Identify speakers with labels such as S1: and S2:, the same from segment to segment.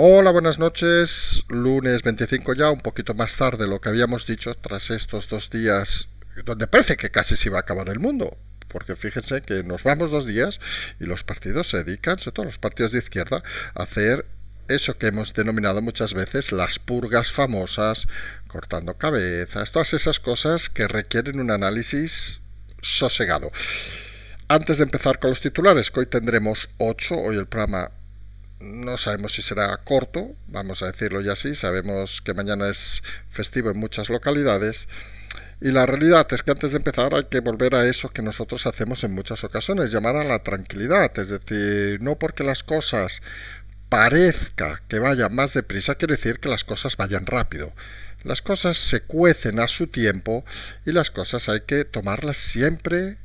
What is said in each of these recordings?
S1: Hola, buenas noches. Lunes 25 ya, un poquito más tarde de lo que habíamos dicho, tras estos 2 días donde parece que casi se va a acabar el mundo. Porque fíjense que nos vamos 2 días y los partidos se dedican, sobre todo los partidos de izquierda, a hacer eso que hemos denominado muchas veces las purgas famosas, cortando cabezas, todas esas cosas que requieren un análisis sosegado. Antes de empezar con los titulares, que hoy tendremos 8, hoy el programa no sabemos si será corto, vamos a decirlo ya así, sabemos que mañana es festivo en muchas localidades y la realidad es que antes de empezar hay que volver a eso que nosotros hacemos en muchas ocasiones, llamar a la tranquilidad, es decir, no porque las cosas parezca que vayan más deprisa quiere decir que las cosas vayan rápido. Las cosas se cuecen a su tiempo y las cosas hay que tomarlas siempre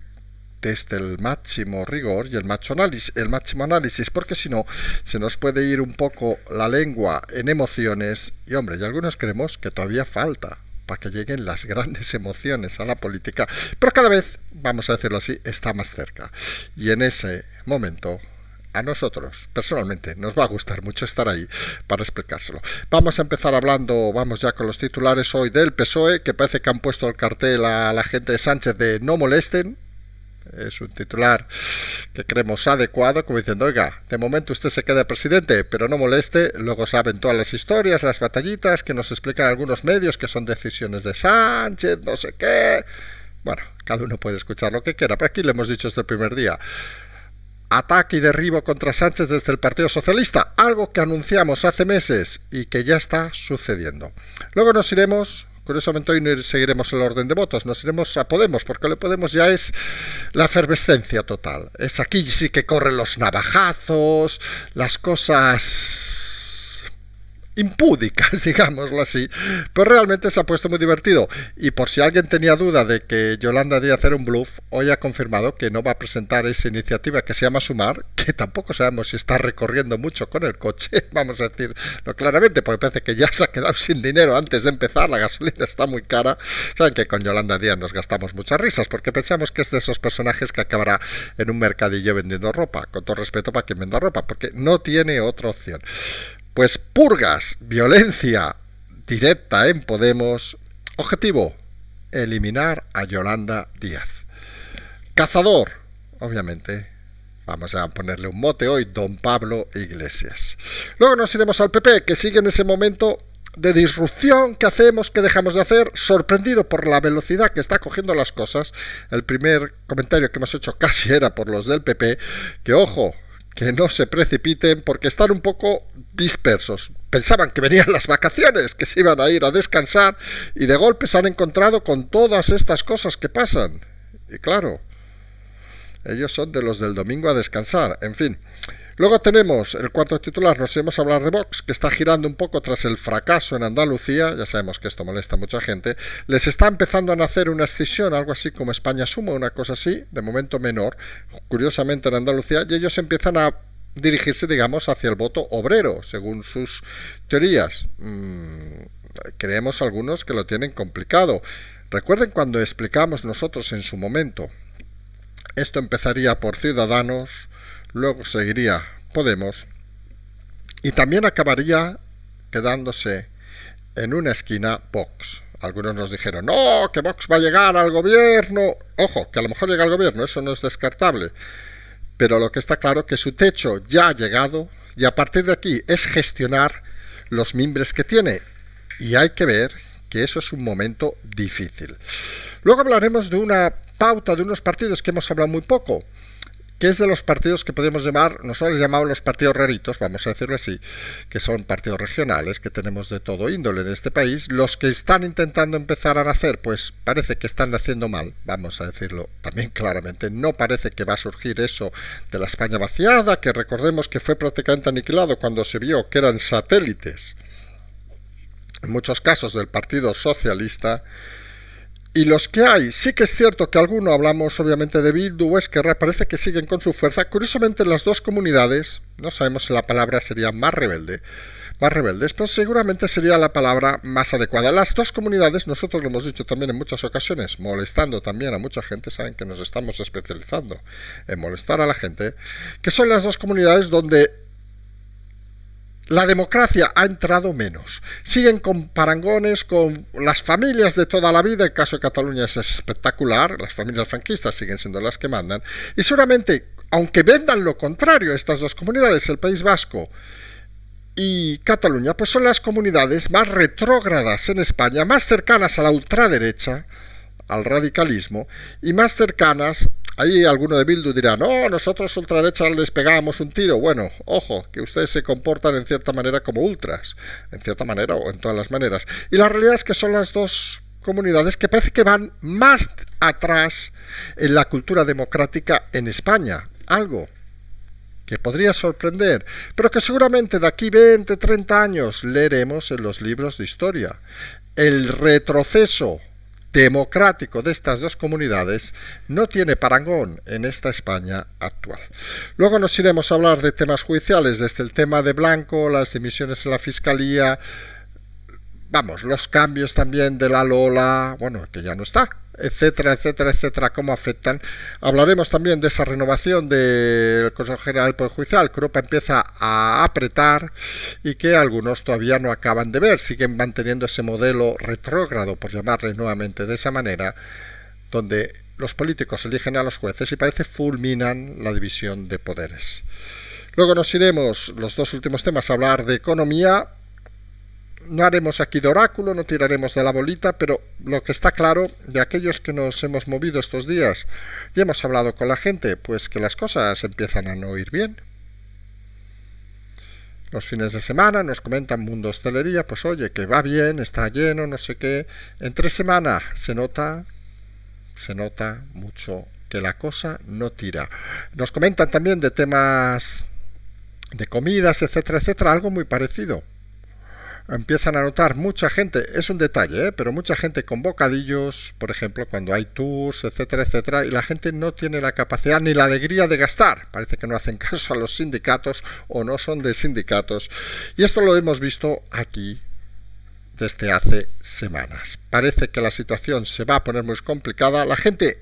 S1: desde el máximo rigor y el máximo análisis, porque si no, se nos puede ir un poco la lengua en emociones, y hombre, y algunos creemos que todavía falta para que lleguen las grandes emociones a la política, pero cada vez, vamos a decirlo así, está más cerca. Y en ese momento, a nosotros, personalmente, nos va a gustar mucho estar ahí para explicárselo. Vamos a empezar hablando, vamos ya con los titulares hoy del PSOE, que parece que han puesto el cartel a la gente de Sánchez de no molesten. Es un titular que creemos adecuado, como diciendo, oiga, de momento usted se queda presidente, pero no moleste, luego saben todas las historias, las batallitas que nos explican algunos medios que son decisiones de Sánchez, no sé qué. Bueno, cada uno puede escuchar lo que quiera, pero aquí le hemos dicho desde el primer día. Ataque y derribo contra Sánchez desde el Partido Socialista, algo que anunciamos hace meses y que ya está sucediendo. Luego nos iremos. Curiosamente hoy no seguiremos el orden de votos, nos iremos a Podemos, porque lo de Podemos ya es la efervescencia total. Es aquí sí que corren los navajazos, las cosas impúdicas, digámoslo así, pero realmente se ha puesto muy divertido. Y por si alguien tenía duda de que Yolanda Díaz era un bluff, hoy ha confirmado que no va a presentar esa iniciativa que se llama Sumar, que tampoco sabemos si está recorriendo mucho con el coche, vamos a decirlo claramente, porque parece que ya se ha quedado sin dinero antes de empezar, la gasolina está muy cara. Saben que con Yolanda Díaz nos gastamos muchas risas, porque pensamos que es de esos personajes que acabará en un mercadillo vendiendo ropa, con todo respeto para quien venda ropa, porque no tiene otra opción. Pues purgas, violencia directa en Podemos. Objetivo, eliminar a Yolanda Díaz. Cazador, obviamente, vamos a ponerle un mote hoy, don Pablo Iglesias. Luego nos iremos al PP, que sigue en ese momento de disrupción, que hacemos, que dejamos de hacer, sorprendido por la velocidad que está cogiendo las cosas. El primer comentario que hemos hecho casi era por los del PP, que ojo, que no se precipiten porque están un poco dispersos. Pensaban que venían las vacaciones, que se iban a ir a descansar y de golpe se han encontrado con todas estas cosas que pasan. Y claro, ellos son de los del domingo a descansar, en fin. Luego tenemos el cuarto titular, nos iremos a hablar de Vox, que está girando un poco tras el fracaso en Andalucía, ya sabemos que esto molesta a mucha gente, les está empezando a nacer una escisión, algo así como España Suma, una cosa así, de momento menor, curiosamente en Andalucía, y ellos empiezan a dirigirse, digamos, hacia el voto obrero, según sus teorías. Creemos algunos que lo tienen complicado. Recuerden cuando explicamos nosotros en su momento, esto empezaría por Ciudadanos, luego seguiría Podemos y también acabaría quedándose en una esquina Vox. Algunos nos dijeron, no, que Vox va a llegar al gobierno. Ojo, que a lo mejor llega al gobierno, eso no es descartable. Pero lo que está claro es que su techo ya ha llegado y a partir de aquí es gestionar los mimbres que tiene. Y hay que ver que eso es un momento difícil. Luego hablaremos de una pauta de unos partidos que hemos hablado muy poco, que es de los partidos que podemos llamar, nosotros les llamamos los partidos raritos, vamos a decirlo así, que son partidos regionales, que tenemos de todo índole en este país. Los que están intentando empezar a nacer, pues parece que están naciendo mal, vamos a decirlo también claramente. No parece que va a surgir eso de la España vaciada, que recordemos que fue prácticamente aniquilado cuando se vio que eran satélites, en muchos casos, del Partido Socialista. Y los que hay, sí que es cierto que algunos hablamos obviamente de Bildu o Esquerra, parece que siguen con su fuerza. Curiosamente en las dos comunidades, no sabemos si la palabra sería más rebeldes, pero seguramente sería la palabra más adecuada. Las dos comunidades, nosotros lo hemos dicho también en muchas ocasiones, molestando también a mucha gente, saben que nos estamos especializando en molestar a la gente, que son las dos comunidades donde la democracia ha entrado menos. Siguen con parangones, con las familias de toda la vida. El caso de Cataluña es espectacular. Las familias franquistas siguen siendo las que mandan. Y seguramente, aunque vendan lo contrario a estas dos comunidades, el País Vasco y Cataluña, pues son las comunidades más retrógradas en España, más cercanas a la ultraderecha, al radicalismo, y más cercanas. Ahí alguno de Bildu dirá, no, nosotros ultraderecha les pegábamos un tiro. Bueno, ojo, que ustedes se comportan en cierta manera como ultras, en cierta manera o en todas las maneras. Y la realidad es que son las dos comunidades que parece que van más atrás en la cultura democrática en España. Algo que podría sorprender, pero que seguramente de aquí 20, 30 años leeremos en los libros de historia. El retroceso democrático de estas dos comunidades no tiene parangón en esta España actual. Luego nos iremos a hablar de temas judiciales, desde el tema de Blanco, las dimisiones en la Fiscalía, los cambios también de la Lola, que ya no está, etcétera, etcétera, etcétera, cómo afectan. Hablaremos también de esa renovación del Consejo General del Poder Judicial, que Europa empieza a apretar y que algunos todavía no acaban de ver, siguen manteniendo ese modelo retrógrado, por llamarle nuevamente de esa manera, donde los políticos eligen a los jueces y parece fulminan la división de poderes. Luego nos iremos, los dos últimos temas, a hablar de economía. No haremos aquí de oráculo, no tiraremos de la bolita, pero lo que está claro de aquellos que nos hemos movido estos días y hemos hablado con la gente, pues que las cosas empiezan a no ir bien. Los fines de semana nos comentan Mundo Hostelería, pues oye, que va bien, está lleno, no sé qué. Entre semana se nota mucho que la cosa no tira. Nos comentan también de temas de comidas, etcétera, etcétera, algo muy parecido. Empiezan a notar mucha gente, es un detalle, pero mucha gente con bocadillos, por ejemplo, cuando hay tours, etcétera, etcétera, y la gente no tiene la capacidad ni la alegría de gastar. Parece que no hacen caso a los sindicatos o no son de sindicatos. Y esto lo hemos visto aquí desde hace semanas. Parece que la situación se va a poner muy complicada. La gente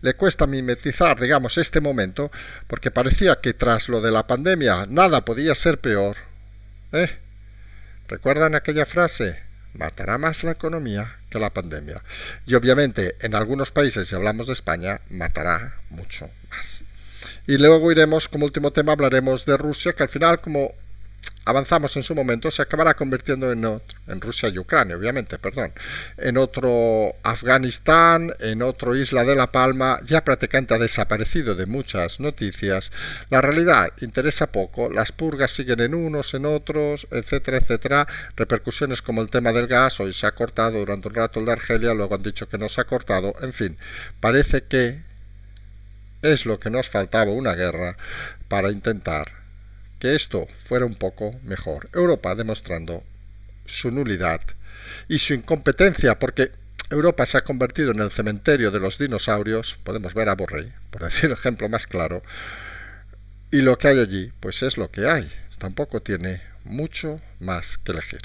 S1: le cuesta mimetizar, este momento, porque parecía que tras lo de la pandemia nada podía ser peor. ¿Recuerdan aquella frase? Matará más la economía que la pandemia. Y obviamente en algunos países, si hablamos de España, matará mucho más. Y luego iremos, como último tema, hablaremos de Rusia, que al final, como avanzamos en su momento, se acabará convirtiendo en Rusia y Ucrania, obviamente, en otro Afganistán, en otro Isla de la Palma, ya prácticamente ha desaparecido de muchas noticias. La realidad interesa poco, las purgas siguen en unos, en otros, etcétera, etcétera. Repercusiones como el tema del gas, hoy se ha cortado durante un rato el de Argelia, luego han dicho que no se ha cortado, en fin, parece que es lo que nos faltaba, una guerra, para intentar que esto fuera un poco mejor. Europa demostrando su nulidad y su incompetencia, porque Europa se ha convertido en el cementerio de los dinosaurios. Podemos ver a Borrell, por decir el ejemplo más claro, y lo que hay allí, pues es lo que hay. Tampoco tiene mucho más que elegir.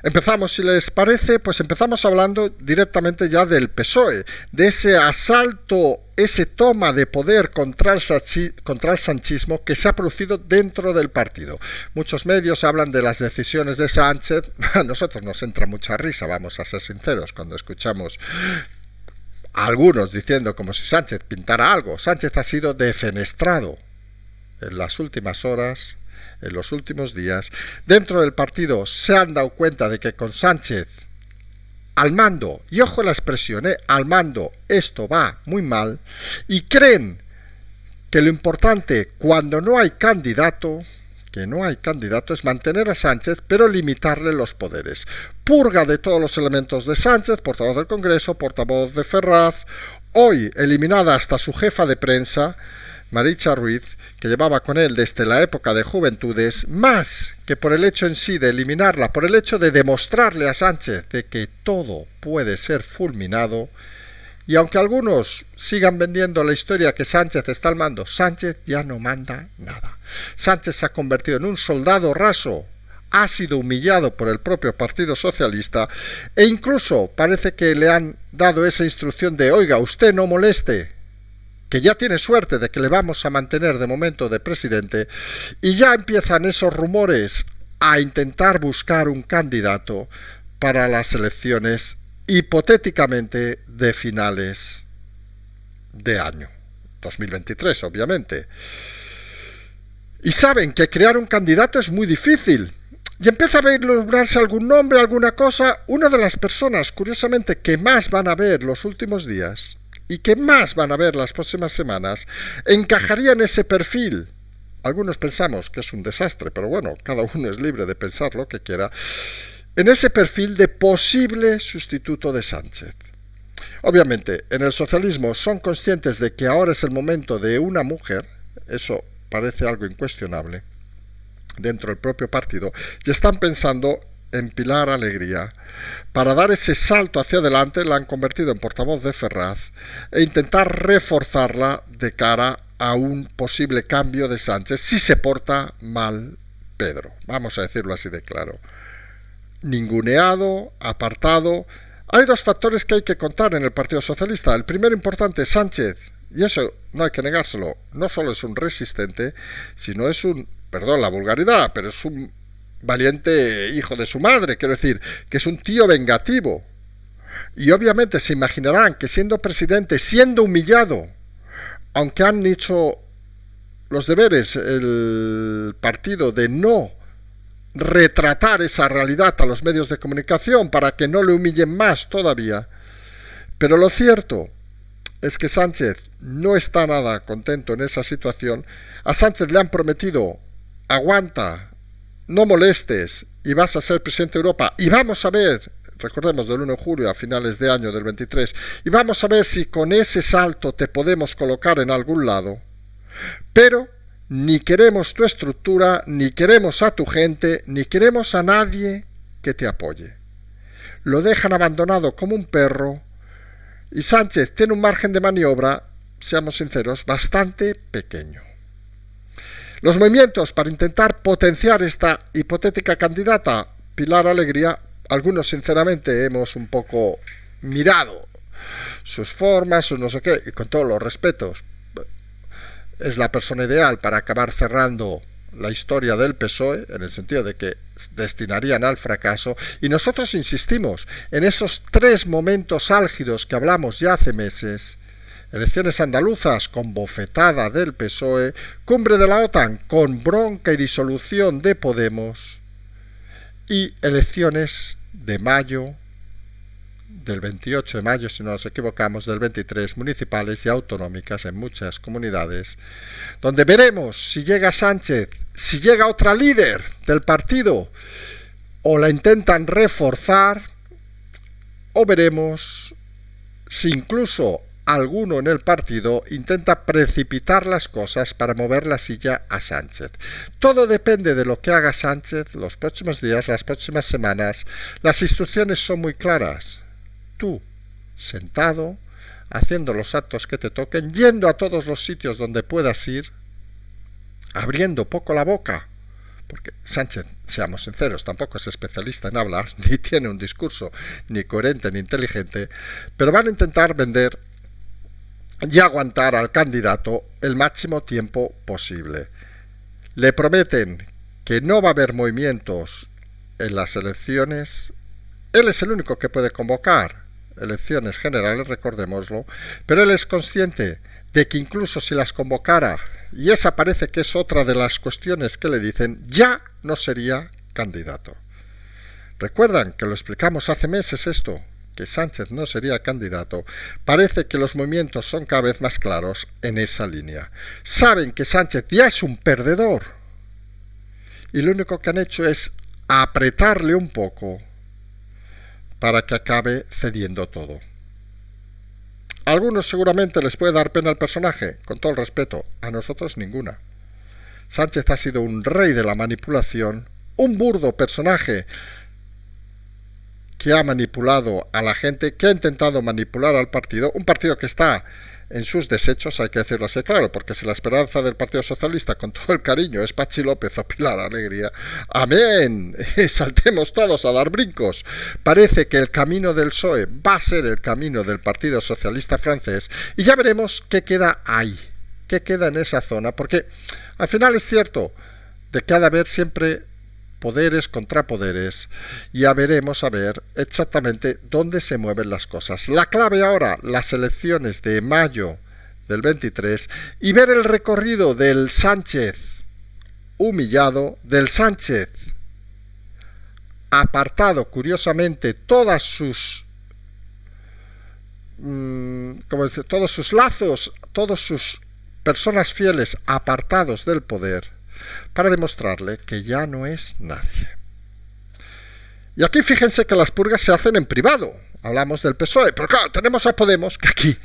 S1: Empezamos, si les parece, pues empezamos hablando directamente ya del PSOE, de ese asalto, ese toma de poder contra el sanchismo que se ha producido dentro del partido. Muchos medios hablan de las decisiones de Sánchez. A nosotros nos entra mucha risa, vamos a ser sinceros, cuando escuchamos a algunos diciendo como si Sánchez pintara algo. Sánchez ha sido defenestrado en las últimas horas, en los últimos días. Dentro del partido se han dado cuenta de que con Sánchez al mando, y ojo la expresión, al mando, esto va muy mal, y creen que lo importante cuando no hay candidato, es mantener a Sánchez, pero limitarle los poderes. Purga de todos los elementos de Sánchez, portavoz del Congreso, portavoz de Ferraz, hoy eliminada hasta su jefa de prensa, Maricha Ruiz, que llevaba con él desde la época de Juventudes, más que por el hecho en sí de eliminarla, por el hecho de demostrarle a Sánchez de que todo puede ser fulminado. Y aunque algunos sigan vendiendo la historia que Sánchez está al mando, Sánchez ya no manda nada. Sánchez se ha convertido en un soldado raso, ha sido humillado por el propio Partido Socialista e incluso parece que le han dado esa instrucción de, oiga, usted no moleste. que ya tiene suerte de que le vamos a mantener de momento de presidente, y ya empiezan esos rumores a intentar buscar un candidato para las elecciones hipotéticamente de finales de año 2023, obviamente. Y saben que crear un candidato es muy difícil. Y empieza a vislumbrarse algún nombre, alguna cosa. Una de las personas, curiosamente, que más van a ver los últimos días y que más van a ver las próximas semanas, encajaría en ese perfil. Algunos pensamos que es un desastre, pero bueno, cada uno es libre de pensar lo que quiera. En ese perfil de posible sustituto de Sánchez. Obviamente, en el socialismo son conscientes de que ahora es el momento de una mujer, eso parece algo incuestionable, dentro del propio partido, y están pensando en Pilar Alegría. Para dar ese salto hacia adelante la han convertido en portavoz de Ferraz e intentar reforzarla de cara a un posible cambio de Sánchez si se porta mal Pedro. Vamos a decirlo así de claro. Ninguneado, apartado. Hay dos factores que hay que contar en el Partido Socialista. El primero importante, Sánchez, y eso no hay que negárselo, no solo es un resistente, sino es un, perdón la vulgaridad, pero es un valiente hijo de su madre, quiero decir, que es un tío vengativo. Y obviamente se imaginarán que siendo presidente, siendo humillado, aunque han hecho los deberes el partido de no retratar esa realidad a los medios de comunicación para que no le humillen más todavía, pero lo cierto es que Sánchez no está nada contento en esa situación. A Sánchez le han prometido, aguanta, no molestes y vas a ser presidente de Europa y vamos a ver, recordemos del 1 de julio a finales de año del 23, y vamos a ver si con ese salto te podemos colocar en algún lado, pero ni queremos tu estructura, ni queremos a tu gente, ni queremos a nadie que te apoye. Lo dejan abandonado como un perro y Sánchez tiene un margen de maniobra, seamos sinceros, bastante pequeño. Los movimientos para intentar potenciar esta hipotética candidata, Pilar Alegría, algunos sinceramente hemos un poco mirado sus formas, sus no sé qué, y con todos los respetos, es la persona ideal para acabar cerrando la historia del PSOE, en el sentido de que destinarían al fracaso, y nosotros insistimos en esos tres momentos álgidos que hablamos ya hace meses: elecciones andaluzas con bofetada del PSOE, cumbre de la OTAN con bronca y disolución de Podemos, y elecciones de mayo, del 28 de mayo, si no nos equivocamos, del 23, municipales y autonómicas en muchas comunidades, donde veremos si llega Sánchez, si llega otra líder del partido, o la intentan reforzar, o veremos si incluso alguno en el partido intenta precipitar las cosas para mover la silla a Sánchez. Todo depende de lo que haga Sánchez los próximos días, las próximas semanas. Las instrucciones son muy claras. Tú, sentado, haciendo los actos que te toquen, yendo a todos los sitios donde puedas ir, abriendo poco la boca, porque Sánchez, seamos sinceros, tampoco es especialista en hablar, ni tiene un discurso ni coherente ni inteligente, pero van a intentar vender y aguantar al candidato el máximo tiempo posible. Le prometen que no va a haber movimientos en las elecciones. Él es el único que puede convocar elecciones generales, recordémoslo, pero él es consciente de que incluso si las convocara, y esa parece que es otra de las cuestiones que le dicen, ya no sería candidato. Recuerdan que lo explicamos hace meses esto, que Sánchez no sería candidato. Parece que los movimientos son cada vez más claros en esa línea. Saben que Sánchez ya es un perdedor y lo único que han hecho es apretarle un poco para que acabe cediendo todo. A algunos seguramente les puede dar pena el personaje, con todo el respeto, a nosotros ninguna. Sánchez ha sido un rey de la manipulación, un burdo personaje que ha manipulado a la gente, que ha intentado manipular al partido, un partido que está en sus desechos, hay que decirlo así claro, porque si la esperanza del Partido Socialista, con todo el cariño, es Pachi López o Pilar Alegría, ¡amén! Saltemos todos a dar brincos. Parece que el camino del PSOE va a ser el camino del Partido Socialista francés y ya veremos qué queda ahí, qué queda en esa zona, porque al final es cierto de que ha de haber siempre poderes contra poderes, y ya veremos a ver exactamente dónde se mueven las cosas. La clave ahora, las elecciones de mayo del 23, y ver el recorrido del Sánchez humillado, del Sánchez apartado, curiosamente, todas sus todos sus lazos, todas sus personas fieles apartados del poder, para demostrarle que ya no es nadie. Y aquí fíjense que las purgas se hacen en privado. Hablamos del PSOE, pero claro, tenemos a Podemos, que aquí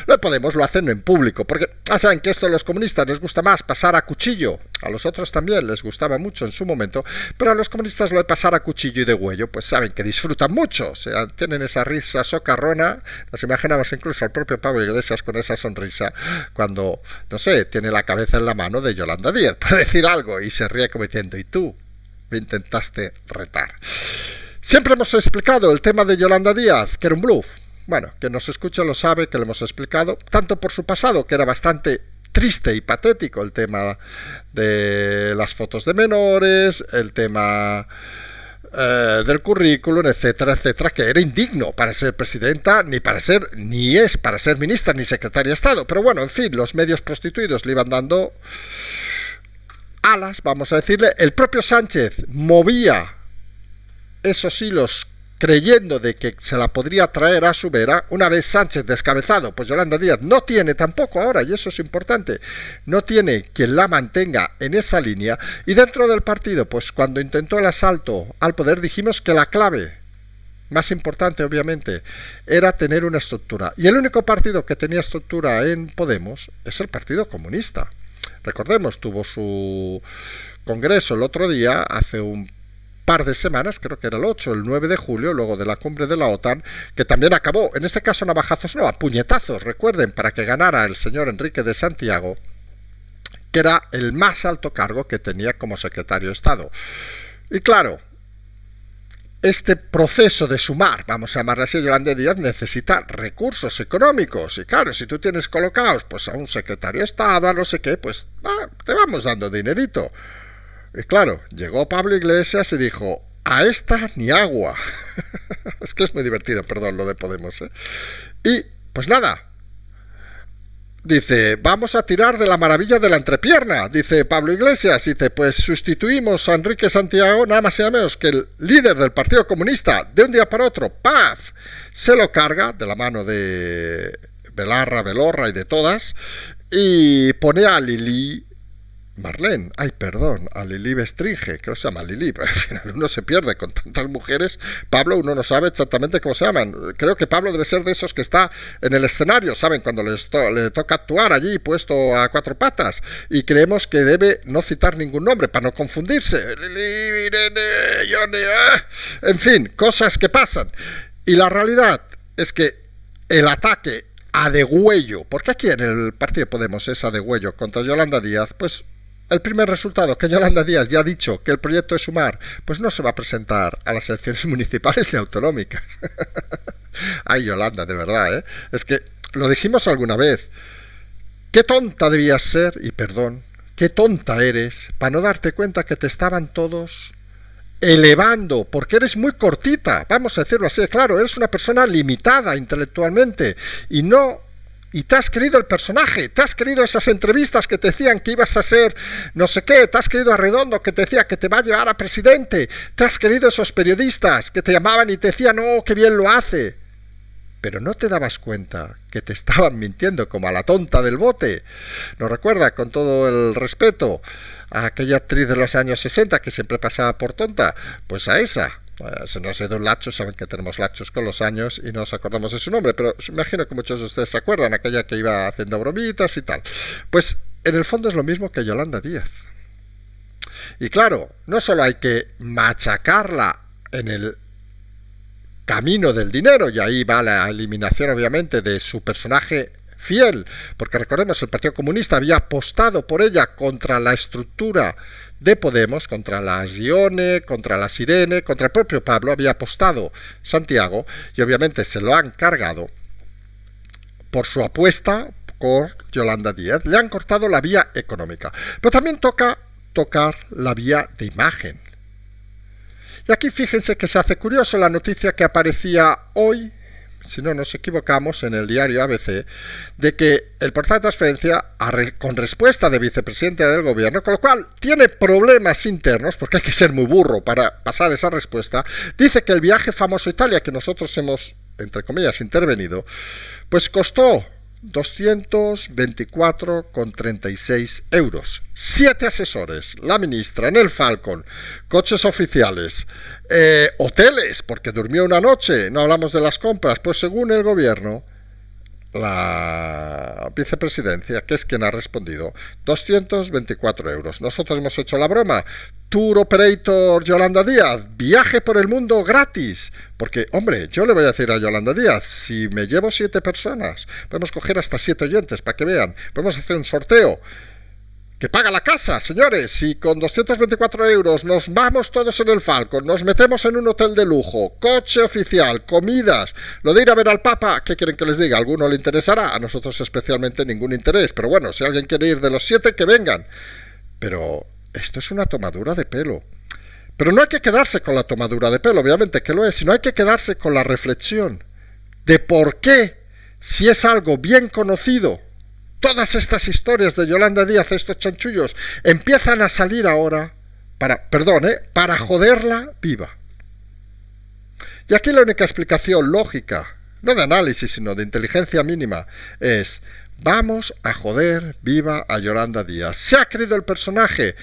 S1: lo de Podemos lo hacen en público, porque ya saben que esto a los comunistas les gusta más pasar a cuchillo, a los otros también les gustaba mucho en su momento, pero a los comunistas lo de pasar a cuchillo y de huello, pues saben que disfrutan mucho, o sea, tienen esa risa socarrona. Nos imaginamos incluso al propio Pablo Iglesias con esa sonrisa cuando, no sé, tiene la cabeza en la mano de Yolanda Díaz para decir algo y se ríe como diciendo, ¿y tú me intentaste retar? Siempre hemos explicado el tema de Yolanda Díaz, que era un bluff. Bueno, quien nos escucha lo sabe, que lo hemos explicado, tanto por su pasado, que era bastante triste y patético, el tema de las fotos de menores, el tema del currículum, etcétera, etcétera, que era indigno para ser presidenta, ni es para ser ministra, ni secretaria de Estado. Pero bueno, en fin, los medios prostituidos le iban dando alas, vamos a decirle. El propio Sánchez movía esos hilos creyendo de que se la podría traer a su vera. Una vez Sánchez descabezado, pues Yolanda Díaz no tiene tampoco ahora, y eso es importante, no tiene quien la mantenga en esa línea. Y dentro del partido, pues cuando intentó el asalto al poder, dijimos que la clave más importante, obviamente, era tener una estructura. Y el único partido que tenía estructura en Podemos es el Partido Comunista. Recordemos, tuvo su congreso el otro día, hace un par de semanas, creo que era el 8, el 9 de julio, luego de la cumbre de la OTAN, que también acabó, en este caso navajazos, no, a puñetazos, recuerden, para que ganara el señor Enrique de Santiago, que era el más alto cargo que tenía como secretario de Estado. Y claro, este proceso de sumar, vamos a llamarle así, Yolanda Díaz, necesita recursos económicos. Y claro, si tú tienes colocados pues a un secretario de Estado, a no sé qué, pues te vamos dando dinerito. Y claro, llegó Pablo Iglesias y dijo, a esta ni agua. Es que es muy divertido, perdón, lo de Podemos, ¿eh? Y pues nada, dice, vamos a tirar de la maravilla de la entrepierna, dice Pablo Iglesias. Dice, pues sustituimos a Enrique Santiago, nada más y nada menos que el líder del Partido Comunista, de un día para otro, ¡paf!, se lo carga de la mano de Belarra, Belorra y de todas, y pone a Lili Marlene, a Lili Bestringe, creo que se llama Lili, pero al final uno se pierde con tantas mujeres. Pablo, uno no sabe exactamente cómo se llaman. Creo que Pablo debe ser de esos que está en el escenario, ¿saben? Cuando le toca actuar allí puesto a cuatro patas, y creemos que debe no citar ningún nombre para no confundirse. Lili, Irene, Johnny, en fin, cosas que pasan. Y la realidad es que el ataque a degüello, porque aquí en el Partido Podemos es a degüello contra Yolanda Díaz, pues el primer resultado, que Yolanda Díaz ya ha dicho que el proyecto de Sumar pues no se va a presentar a las elecciones municipales ni autonómicas. Ay, Yolanda, de verdad, ¿eh? Es que lo dijimos alguna vez. Qué tonta debías ser, y perdón, qué tonta eres, para no darte cuenta que te estaban todos elevando, porque eres muy cortita, vamos a decirlo así, claro, eres una persona limitada intelectualmente, y te has creído el personaje, te has creído esas entrevistas que te decían que ibas a ser no sé qué, te has creído a Redondo que te decía que te va a llevar a presidente, te has creído esos periodistas que te llamaban y te decían, no, qué bien lo hace, pero no te dabas cuenta que te estaban mintiendo como a la tonta del bote. Nos recuerda, con todo el respeto, a aquella actriz de los años 60 que siempre pasaba por tonta, pues a esa. Se nos ha ido un lacho, saben que tenemos lachos con los años y no nos acordamos de su nombre, pero imagino que muchos de ustedes se acuerdan, aquella que iba haciendo bromitas y tal. Pues en el fondo es lo mismo que Yolanda Díaz. Y claro, no solo hay que machacarla en el camino del dinero, y ahí va la eliminación obviamente de su personaje fiel, porque recordemos, el Partido Comunista había apostado por ella contra la estructura de Podemos, contra las Ione, contra las Irene, contra el propio Pablo, había apostado Santiago, y obviamente se lo han cargado por su apuesta con Yolanda Díaz. Le han cortado la vía económica, pero también toca tocar la vía de imagen. Y aquí fíjense que se hace curioso la noticia que aparecía hoy, si no nos equivocamos, en el diario ABC, de que el portal de transferencia, con respuesta de vicepresidente del gobierno, con lo cual tiene problemas internos, porque hay que ser muy burro para pasar esa respuesta, dice que el viaje famoso a Italia, que nosotros hemos, entre comillas, intervenido, pues costó 224,36 euros. 7 asesores, la ministra en el Falcon, coches oficiales, hoteles, porque durmió una noche, no hablamos de las compras, pues según el gobierno, la vicepresidencia, que es quien ha respondido, 224 euros. Nosotros hemos hecho la broma. Tour Operator Yolanda Díaz, viaje por el mundo gratis. Porque, hombre, yo le voy a decir a Yolanda Díaz, si me llevo 7 personas, podemos coger hasta 7 oyentes para que vean, podemos hacer un sorteo. Que paga la casa, señores. Si con 224 euros nos vamos todos en el Falcon, nos metemos en un hotel de lujo, coche oficial, comidas, lo de ir a ver al Papa, ¿qué quieren que les diga? A alguno le interesará, a nosotros especialmente ningún interés, pero bueno, si alguien quiere ir de los 7, que vengan. Pero esto es una tomadura de pelo. Pero no hay que quedarse con la tomadura de pelo, obviamente que lo es, sino hay que quedarse con la reflexión de por qué, si es algo bien conocido, todas estas historias de Yolanda Díaz, estos chanchullos, empiezan a salir ahora para joderla viva. Y aquí la única explicación lógica, no de análisis, sino de inteligencia mínima, es: vamos a joder viva a Yolanda Díaz. ¿Se ha creído el personaje?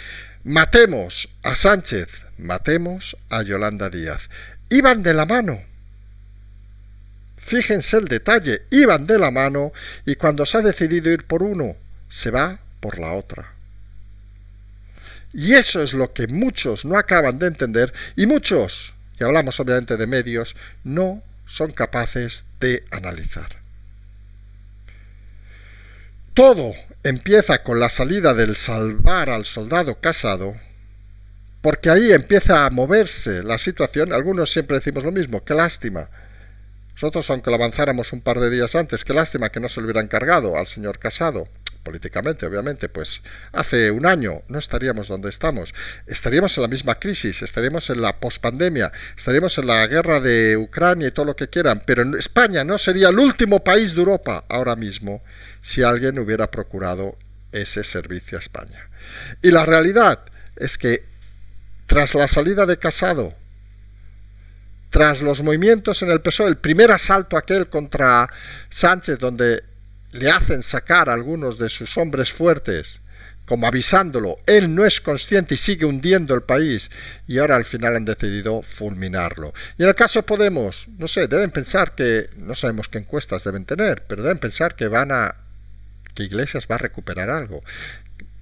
S1: Matemos a Sánchez, matemos a Yolanda Díaz. Iban de la mano. Fíjense el detalle, iban de la mano, y cuando se ha decidido ir por uno, se va por la otra. Y eso es lo que muchos no acaban de entender, y muchos, y hablamos obviamente de medios, no son capaces de analizar. Todo empieza con la salida del salvar al soldado Casado, porque ahí empieza a moverse la situación. Algunos siempre decimos lo mismo, qué lástima. Nosotros, aunque lo avanzáramos un par de días antes, qué lástima que no se lo hubieran cargado al señor Casado. Políticamente, obviamente, pues hace un año no estaríamos donde estamos. Estaríamos en la misma crisis, estaríamos en la pospandemia, estaríamos en la guerra de Ucrania y todo lo que quieran, pero España no sería el último país de Europa ahora mismo si alguien hubiera procurado ese servicio a España. Y la realidad es que tras la salida de Casado, tras los movimientos en el PSOE, el primer asalto aquel contra Sánchez, donde le hacen sacar a algunos de sus hombres fuertes, como avisándolo, él no es consciente y sigue hundiendo el país, y ahora al final han decidido fulminarlo. Y en el caso de Podemos, no sé, deben pensar que, no sabemos qué encuestas deben tener, pero deben pensar que que Iglesias va a recuperar algo.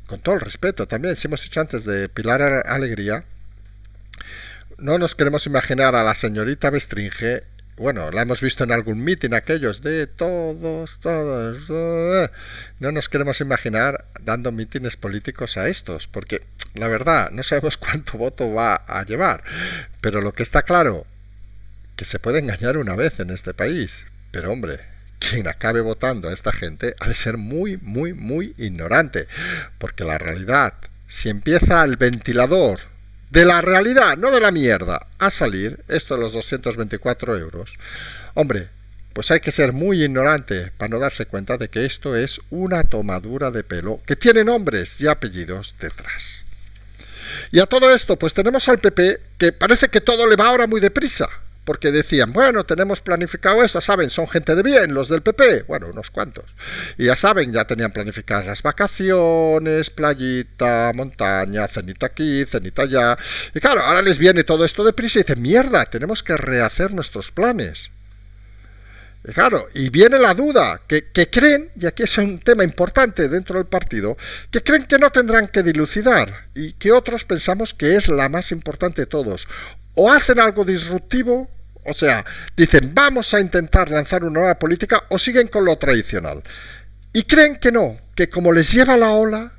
S1: Con todo el respeto también, si hemos dicho antes de Pilar Alegría, no nos queremos imaginar a la señorita Bestringe, bueno, la hemos visto en algún mitin, aquellos de todos, no nos queremos imaginar dando mítines políticos a estos, porque la verdad, no sabemos cuánto voto va a llevar, pero lo que está claro, que se puede engañar una vez en este país, pero hombre, quien acabe votando a esta gente ha de ser muy, muy, muy ignorante, porque la realidad, si empieza el ventilador de la realidad, no de la mierda, a salir, esto de los 224 euros, hombre, pues hay que ser muy ignorante para no darse cuenta de que esto es una tomadura de pelo que tiene nombres y apellidos detrás. Y a todo esto, pues tenemos al PP, que parece que todo le va ahora muy deprisa, porque decían, bueno, tenemos planificado esto, saben, son gente de bien, los del PP, bueno, unos cuantos, y ya saben, ya tenían planificadas las vacaciones, playita, montaña, cenita aquí, cenita allá, y claro, ahora les viene todo esto deprisa y dicen, mierda, tenemos que rehacer nuestros planes. Y claro, y viene la duda, que creen, y aquí es un tema importante dentro del partido, que creen que no tendrán que dilucidar, y que otros pensamos que es la más importante de todos. O hacen algo disruptivo, O sea, dicen, vamos a intentar lanzar una nueva política o siguen con lo tradicional. Y creen que no, que como les lleva la ola,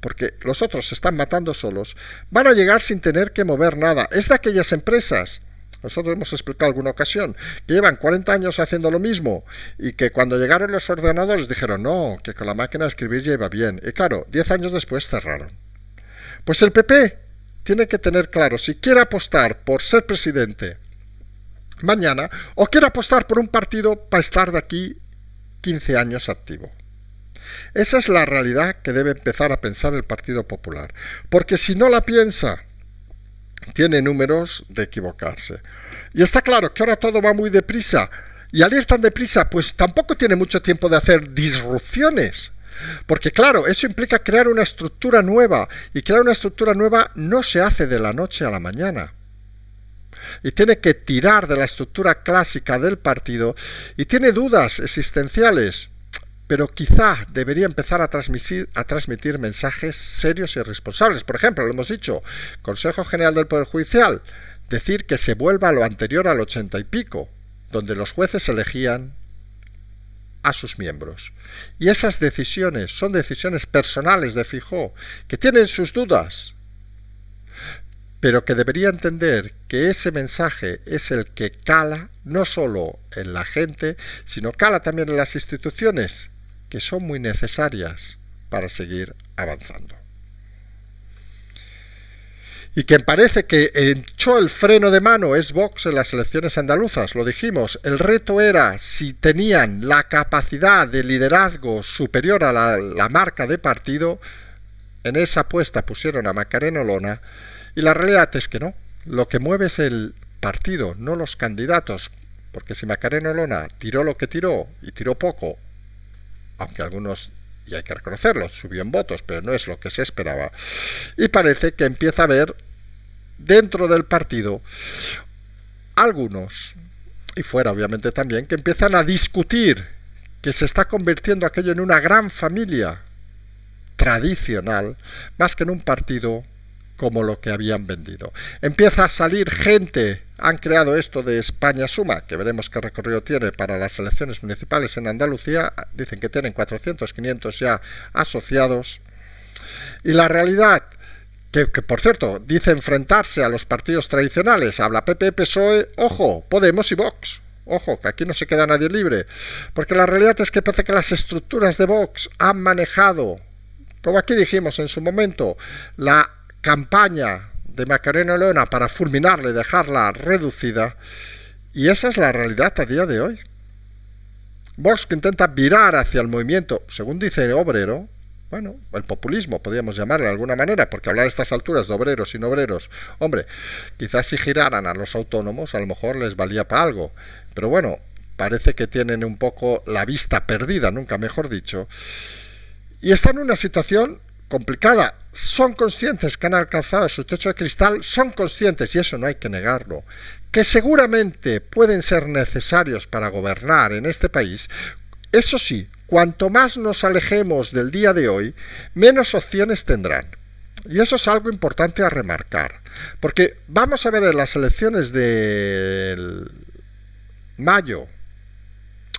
S1: porque los otros se están matando solos, van a llegar sin tener que mover nada. Es de aquellas empresas, nosotros hemos explicado en alguna ocasión, que llevan 40 años haciendo lo mismo y que cuando llegaron los ordenadores dijeron, no, que con la máquina de escribir ya iba bien. Y claro, 10 años después cerraron. Pues el PP tiene que tener claro si quiere apostar por ser presidente mañana o quiere apostar por un partido para estar de aquí 15 años activo. Esa es la realidad que debe empezar a pensar el Partido Popular, porque si no la piensa, tiene números de equivocarse. Y está claro que ahora todo va muy deprisa, y al ir tan deprisa, pues tampoco tiene mucho tiempo de hacer disrupciones. Porque claro, eso implica crear una estructura nueva, y crear una estructura nueva no se hace de la noche a la mañana. Y tiene que tirar de la estructura clásica del partido, y tiene dudas existenciales, pero quizá debería empezar a transmitir mensajes serios y responsables. Por ejemplo, lo hemos dicho, Consejo General del Poder Judicial, decir que se vuelva a lo anterior al 80 y pico, donde los jueces elegían a sus miembros. Y esas decisiones son decisiones personales de Feijóo, que tienen sus dudas, pero que debería entender que ese mensaje es el que cala no solo en la gente, sino cala también en las instituciones, que son muy necesarias para seguir avanzando. Y quien parece que echó el freno de mano es Vox en las elecciones andaluzas, lo dijimos. El reto era si tenían la capacidad de liderazgo superior a la marca de partido. En esa apuesta pusieron a Macarena Olona y la realidad es que no. Lo que mueve es el partido, no los candidatos. Porque si Macarena Olona tiró lo que tiró y tiró poco, aunque algunos, y hay que reconocerlo, subió en votos, pero no es lo que se esperaba. Y parece que empieza a haber dentro del partido algunos, y fuera obviamente también, que empiezan a discutir que se está convirtiendo aquello en una gran familia tradicional, más que en un partido como lo que habían vendido. Empieza a salir gente, han creado esto de España Suma, que veremos qué recorrido tiene para las elecciones municipales en Andalucía, dicen que tienen 400, 500 ya asociados, y la realidad, que por cierto, dice enfrentarse a los partidos tradicionales, habla PP, PSOE, ojo, Podemos y Vox. Ojo, que aquí no se queda nadie libre, porque la realidad es que parece que las estructuras de Vox han manejado, como aquí dijimos en su momento, la campaña de Macarena Olona para fulminarla y dejarla reducida, y esa es la realidad a día de hoy. Vox que intenta virar hacia el movimiento, según dice obrero, bueno, el populismo podríamos llamarle de alguna manera, porque hablar a estas alturas de obreros y no obreros, hombre, quizás si giraran a los autónomos a lo mejor les valía para algo, pero bueno, parece que tienen un poco la vista perdida, nunca mejor dicho, y están en una situación complicada. Son conscientes que han alcanzado su techo de cristal, son conscientes, y eso no hay que negarlo, que seguramente pueden ser necesarios para gobernar en este país. Eso sí, cuanto más nos alejemos del día de hoy, menos opciones tendrán. Y eso es algo importante a remarcar, porque vamos a ver en las elecciones de mayo,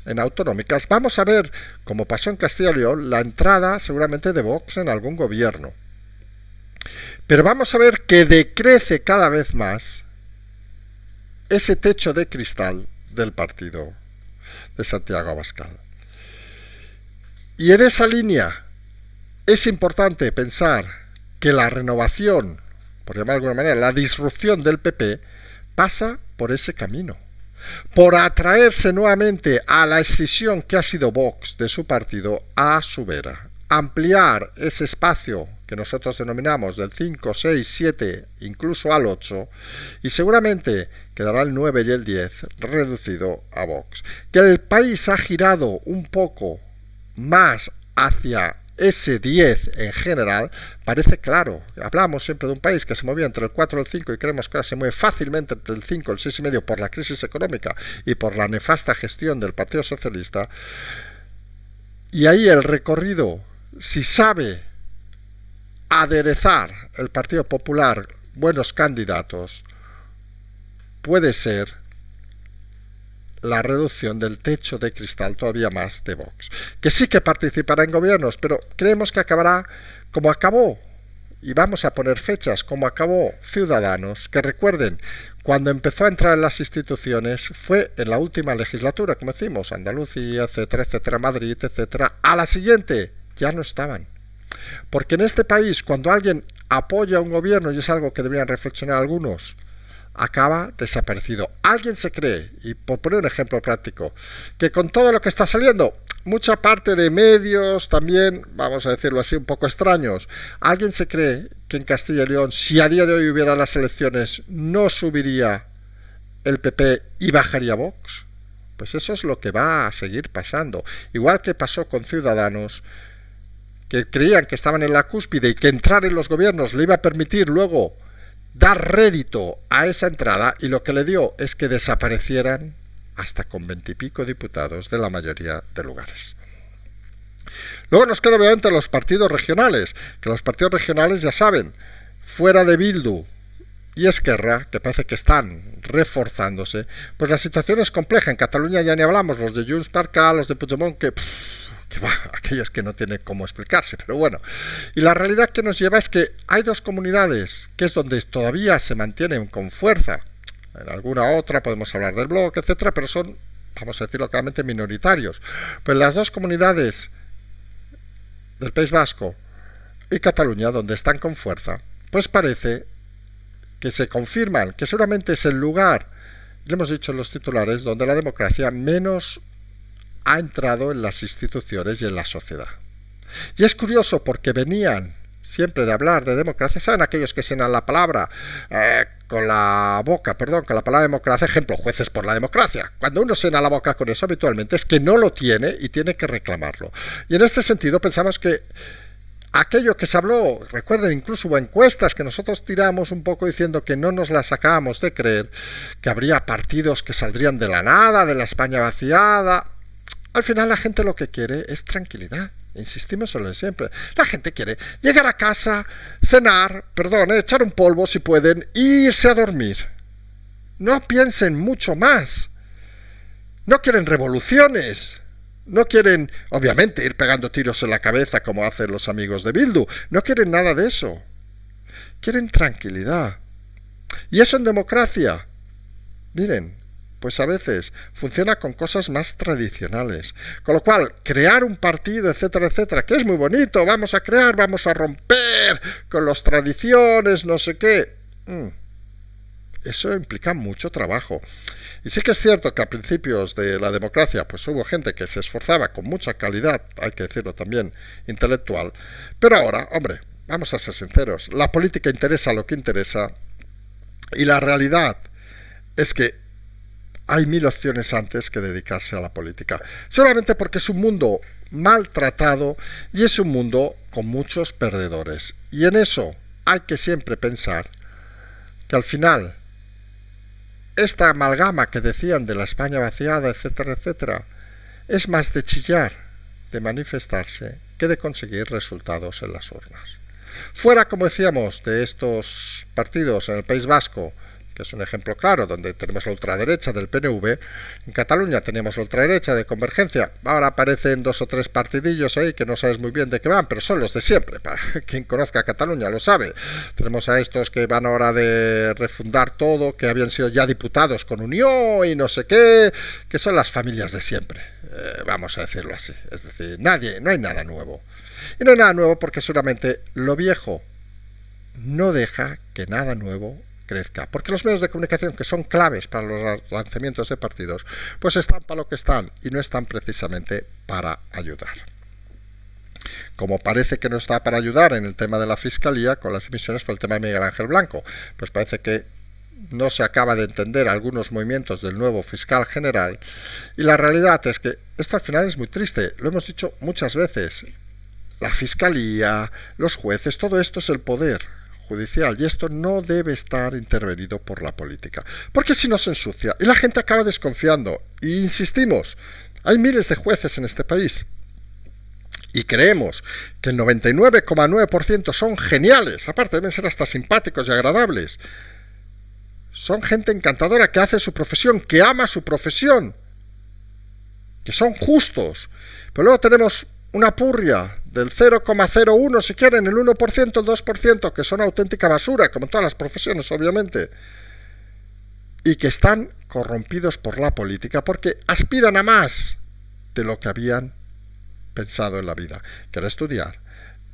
S1: en autonómicas, vamos a ver, como pasó en Castilla y León, la entrada seguramente de Vox en algún gobierno. Pero vamos a ver que decrece cada vez más ese techo de cristal del partido de Santiago Abascal. Y en esa línea es importante pensar que la renovación, por llamar de alguna manera, la disrupción del PP, pasa por ese camino. Por atraerse nuevamente a la escisión que ha sido Vox de su partido a su vera. Ampliar ese espacio que nosotros denominamos del 5, 6, 7, incluso al 8, y seguramente quedará el 9 y el 10 reducido a Vox. Que el país ha girado un poco más hacia ese 10 en general, parece claro. Hablamos siempre de un país que se movía entre el 4 y el 5 y creemos que ahora se mueve fácilmente entre el 5 y el 6,5 por la crisis económica y por la nefasta gestión del Partido Socialista. Y ahí el recorrido, si sabe aderezar el Partido Popular buenos candidatos, puede ser la reducción del techo de cristal todavía más de Vox, que sí que participará en gobiernos, pero creemos que acabará como acabó, y vamos a poner fechas, como acabó Ciudadanos, que recuerden, cuando empezó a entrar en las instituciones fue en la última legislatura, como decimos, Andalucía, etcétera, etcétera, Madrid, etcétera. A la siguiente ya no estaban. Porque en este país, cuando alguien apoya a un gobierno, y es algo que deberían reflexionar algunos, acaba desaparecido. Alguien se cree, y por poner un ejemplo práctico, que con todo lo que está saliendo, mucha parte de medios también, vamos a decirlo así, un poco extraños, alguien se cree que en Castilla y León, si a día de hoy hubiera las elecciones, no subiría el PP y bajaría Vox. Pues eso es lo que va a seguir pasando. Igual que pasó con Ciudadanos, que creían que estaban en la cúspide y que entrar en los gobiernos le iba a permitir luego dar rédito a esa entrada, y lo que le dio es que desaparecieran hasta con 20 y pico diputados de la mayoría de lugares. Luego nos quedan obviamente los partidos regionales, que los partidos regionales ya saben, fuera de Bildu y Esquerra, que parece que están reforzándose, pues la situación es compleja. En Cataluña ya ni hablamos, los de Junts per Cat, los de Puigdemont, que aquellos que no tienen cómo explicarse, pero bueno. Y la realidad que nos lleva es que hay dos comunidades, que es donde todavía se mantienen con fuerza. En alguna otra podemos hablar del bloque, etcétera, pero son, vamos a decirlo claramente, minoritarios. Pues las dos comunidades del País Vasco y Cataluña, donde están con fuerza, pues parece que se confirman que seguramente es el lugar, lo hemos dicho en los titulares, donde la democracia menos ha entrado en las instituciones y en la sociedad. Y es curioso porque venían siempre de hablar de democracia, ¿saben aquellos que senan la palabra con la boca, con la palabra democracia? Ejemplo, jueces por la democracia. Cuando uno sena la boca con eso habitualmente es que no lo tiene y tiene que reclamarlo. Y en este sentido pensamos que aquello que se habló, recuerden, incluso hubo encuestas que nosotros tiramos un poco diciendo que no nos las acabamos de creer, que habría partidos que saldrían de la nada, de la España vaciada. Al final la gente lo que quiere es tranquilidad. Insistimos en lo de siempre. La gente quiere llegar a casa, cenar, echar un polvo si pueden, y irse a dormir. No piensen mucho más. No quieren revoluciones. No quieren, obviamente, ir pegando tiros en la cabeza como hacen los amigos de Bildu. No quieren nada de eso. Quieren tranquilidad. Y eso en democracia, miren, pues a veces funciona con cosas más tradicionales. Con lo cual, crear un partido, etcétera, etcétera, que es muy bonito, vamos a crear, vamos a romper con las tradiciones, no sé qué. Eso implica mucho trabajo. Y sí que es cierto que a principios de la democracia pues hubo gente que se esforzaba con mucha calidad, hay que decirlo también, intelectual. Pero ahora, hombre, vamos a ser sinceros, la política interesa lo que interesa, y la realidad es que hay 1000 opciones antes que dedicarse a la política. Seguramente porque es un mundo maltratado y es un mundo con muchos perdedores. Y en eso hay que siempre pensar que al final esta amalgama que decían de la España vaciada, etcétera, etcétera, es más de chillar, de manifestarse, que de conseguir resultados en las urnas. Fuera, como decíamos, de estos partidos en el País Vasco, que es un ejemplo claro, donde tenemos la ultraderecha del PNV, en Cataluña teníamos la ultraderecha de Convergencia, ahora aparecen 2 o 3 partidillos ahí que no sabes muy bien de qué van, pero son los de siempre, para quien conozca Cataluña lo sabe. Tenemos a estos que van ahora de refundar todo, que habían sido ya diputados con Unión y no sé qué, que son las familias de siempre, vamos a decirlo así, es decir, no hay nada nuevo. Y no hay nada nuevo porque seguramente lo viejo no deja que nada nuevo crezca, porque los medios de comunicación, que son claves para los lanzamientos de partidos, pues están para lo que están y no están precisamente para ayudar. Como parece que no está para ayudar en el tema de la Fiscalía con las emisiones por el tema de Miguel Ángel Blanco, pues parece que no se acaba de entender algunos movimientos del nuevo fiscal general, y la realidad es que esto al final es muy triste, lo hemos dicho muchas veces, la Fiscalía, los jueces, todo esto es el poder judicial, y esto no debe estar intervenido por la política, porque si no se ensucia y la gente acaba desconfiando. Y insistimos, hay miles de jueces en este país y creemos que el 99,9% son geniales, aparte deben ser hasta simpáticos y agradables, son gente encantadora que hace su profesión, que ama su profesión, que son justos, pero luego tenemos una purria del 0,01, si quieren, el 1%, el 2%, que son auténtica basura, como en todas las profesiones, obviamente, y que están corrompidos por la política porque aspiran a más de lo que habían pensado en la vida, que era estudiar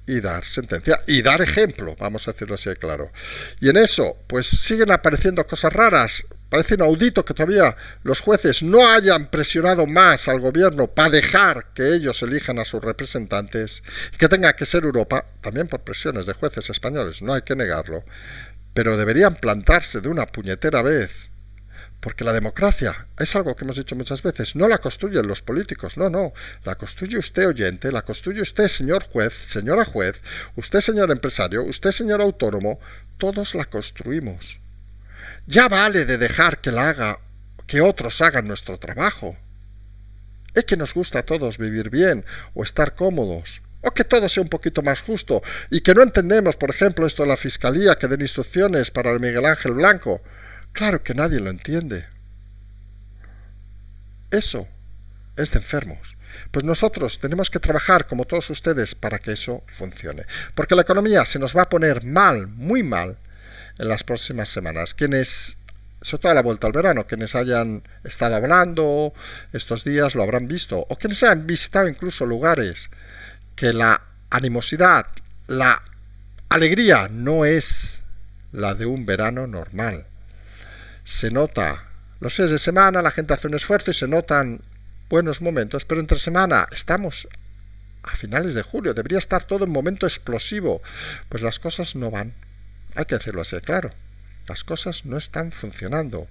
S1: y dar sentencia y dar ejemplo, vamos a decirlo así de claro. Y en eso, pues siguen apareciendo cosas raras. Parece inaudito que todavía los jueces no hayan presionado más al gobierno para dejar que ellos elijan a sus representantes, y que tenga que ser Europa, también por presiones de jueces españoles, no hay que negarlo, pero deberían plantarse de una puñetera vez. Porque la democracia es algo que hemos dicho muchas veces, no la construyen los políticos, no, la construye usted oyente, la construye usted señor juez, señora juez, usted señor empresario, usted señor autónomo, todos la construimos. Ya vale de dejar que otros hagan nuestro trabajo. Es que nos gusta a todos vivir bien o estar cómodos, o que todo sea un poquito más justo, y que no entendemos, por ejemplo, esto de la fiscalía que den instrucciones para el Miguel Ángel Blanco. Claro que nadie lo entiende. Eso es de enfermos. Pues nosotros tenemos que trabajar, como todos ustedes, para que eso funcione. Porque la economía se nos va a poner mal, muy mal, en las próximas semanas. Quienes, sobre todo a la vuelta al verano, quienes hayan estado hablando estos días lo habrán visto, o quienes hayan visitado incluso lugares que la animosidad, la alegría no es la de un verano normal. Se nota los fines de semana, la gente hace un esfuerzo y se notan buenos momentos, pero entre semana estamos a finales de julio, debería estar todo en momento explosivo, pues las cosas no van, hay que decirlo así, claro, las cosas no están funcionando,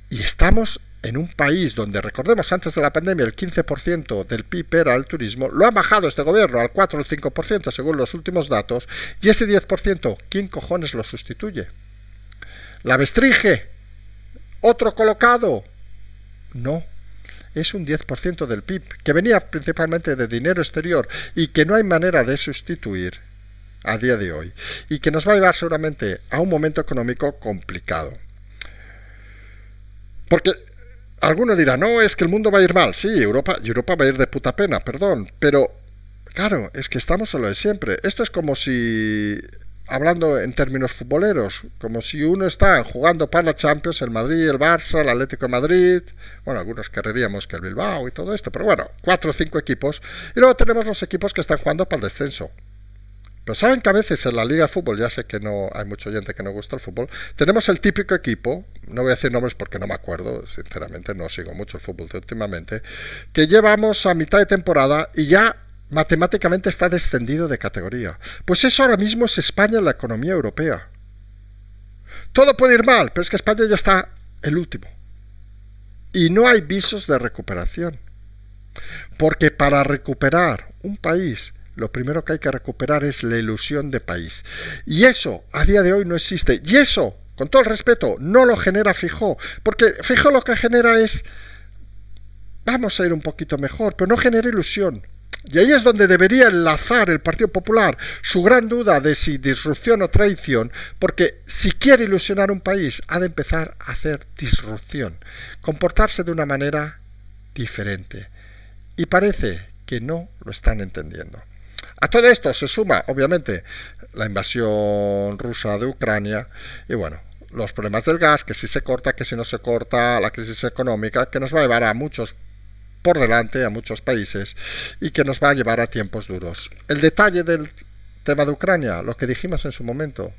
S1: y estamos en un país donde, recordemos, antes de la pandemia el 15% del PIB era el turismo, lo ha bajado este gobierno al 4 o el 5% según los últimos datos, y ese 10%, ¿quién cojones lo sustituye? ¿La restringe? ¿Otro colocado? No, es un 10% del PIB, que venía principalmente de dinero exterior y que no hay manera de sustituir a día de hoy, y que nos va a llevar seguramente a un momento económico complicado. Porque alguno dirá, no, es que el mundo va a ir mal. Sí, Europa va a ir de puta pena, perdón, pero claro, es que estamos en lo de siempre. Esto es como si, hablando en términos futboleros, como si uno está jugando para la Champions, el Madrid, el Barça, el Atlético de Madrid, bueno, algunos querríamos que el Bilbao y todo esto, pero bueno, 4 o 5 equipos, y luego tenemos los equipos que están jugando para el descenso. Pero saben que a veces en la Liga de Fútbol, ya sé que no hay mucha gente que no gusta el fútbol, tenemos el típico equipo, no voy a decir nombres porque no me acuerdo, sinceramente no sigo mucho el fútbol últimamente, que llevamos a mitad de temporada y ya matemáticamente está descendido de categoría. Pues eso ahora mismo es España en la economía europea. Todo puede ir mal, pero es que España ya está el último. Y no hay visos de recuperación. Porque para recuperar un país, lo primero que hay que recuperar es la ilusión de país. Y eso a día de hoy no existe. Y eso, con todo el respeto, no lo genera Feijóo. Porque Feijóo lo que genera es, vamos a ir un poquito mejor, pero no genera ilusión. Y ahí es donde debería enlazar el Partido Popular su gran duda de si disrupción o traición, porque si quiere ilusionar un país, ha de empezar a hacer disrupción, comportarse de una manera diferente. Y parece que no lo están entendiendo. A todo esto se suma, obviamente, la invasión rusa de Ucrania y, bueno, los problemas del gas, que si se corta, que si no se corta, la crisis económica, que nos va a llevar a muchos por delante, a muchos países, y que nos va a llevar a tiempos duros. El detalle del tema de Ucrania, lo que dijimos en su momento,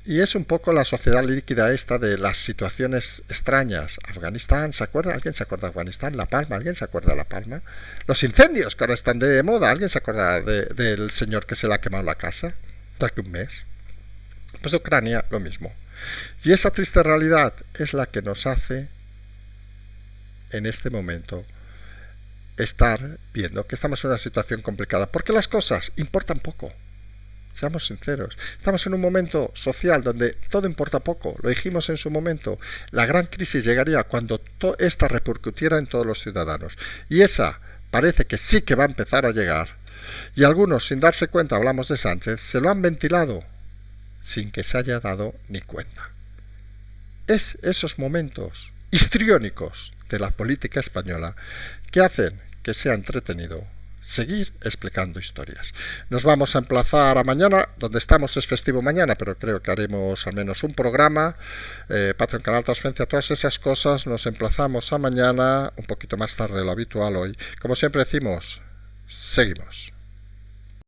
S1: y es un poco la sociedad líquida esta de las situaciones extrañas. Afganistán, ¿se acuerda? ¿Alguien se acuerda de Afganistán? La Palma, ¿alguien se acuerda de La Palma? Los incendios que ahora están de moda, ¿alguien se acuerda del señor que se le ha quemado la casa? De hace un mes. Pues de Ucrania, lo mismo. Y esa triste realidad es la que nos hace, en este momento, estar viendo que estamos en una situación complicada, porque las cosas importan poco. Seamos sinceros, estamos en un momento social donde todo importa poco, lo dijimos en su momento, la gran crisis llegaría cuando esta repercutiera en todos los ciudadanos, y esa parece que sí que va a empezar a llegar, y algunos, sin darse cuenta, hablamos de Sánchez, se lo han ventilado sin que se haya dado ni cuenta. Es esos momentos histriónicos de la política española que hacen que sea entretenido seguir explicando historias. Nos vamos a emplazar a mañana. Donde estamos es festivo mañana, pero creo que haremos al menos un programa. Patreon, canal, transferencia, todas esas cosas. Nos emplazamos a mañana, un poquito más tarde de lo habitual hoy. Como siempre decimos, seguimos.